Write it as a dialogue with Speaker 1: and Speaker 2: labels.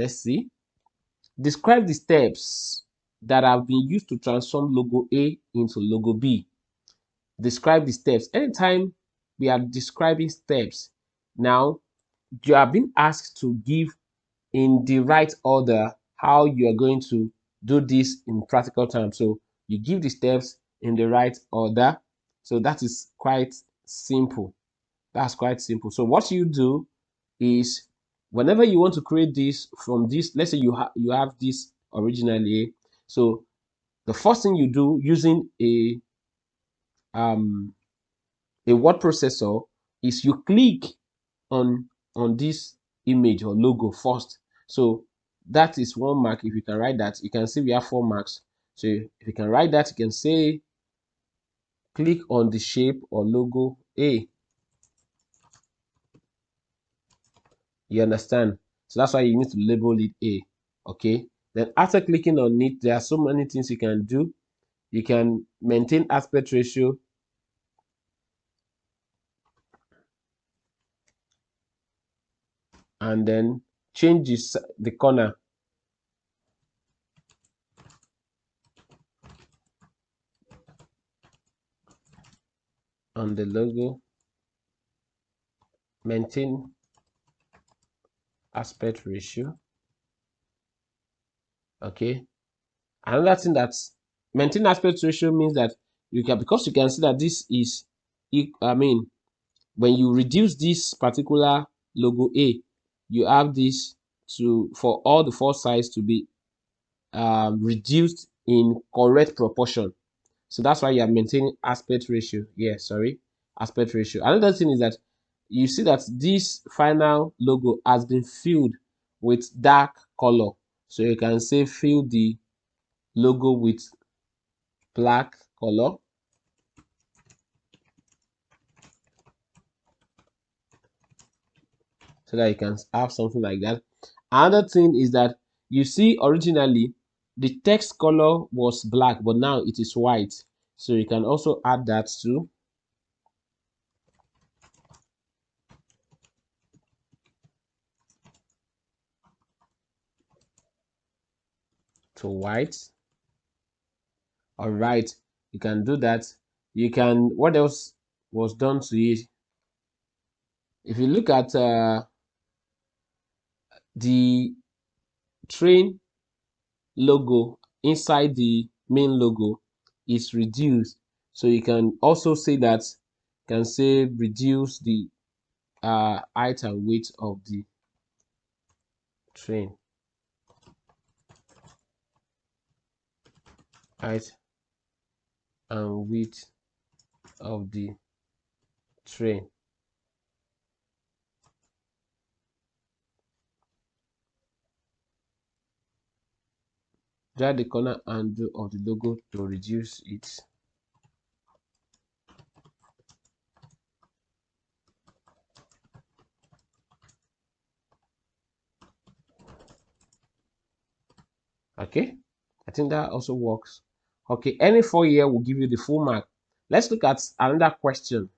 Speaker 1: Let's see. Describe the steps that have been used to transform logo A into logo B. Describe the steps. Anytime we are describing steps, now you are being asked to give in the right order how you are going to do this in practical terms. So you give the steps in the right order. So that is quite simple. That's quite simple. So what you do is whenever you want to create this from this, let's say you have this originally. So the first thing you do using um a word processor is you click on this image or logo first. So that is one mark. If you can write that, you can see we have 4 marks. So if you can write that, you can say click on the shape or logo A. You understand? So that's why you need to label it A. Okay. Then after clicking on it, there are so many things you can do. You can maintain aspect ratio. And then change the corner. On the logo. Maintain aspect ratio. Okay. Another thing that maintain aspect ratio means that you can, because you can see that this is, I mean, when you reduce this particular logo A, you have this for all the 4 sides to be reduced in correct proportion. So that's why you are maintaining aspect ratio. Yeah, sorry, aspect ratio. Another thing is that you see that this final logo has been filled with dark color. So you can say fill the logo with black color. So that you can have something like that. Another thing is that you see originally the text color was black, but now it is white. So you can also add that too. To white. All right, you can do that. You can, what else was done to it? If you look at the train logo inside the main logo is reduced. So you can also say that, can say reduce the height and weight of the train. Height and width of the train. Drag the corner handle of the logo to reduce it. Okay, I think that also works. Okay, any 4 year will give you the full mark. Let's look at another question.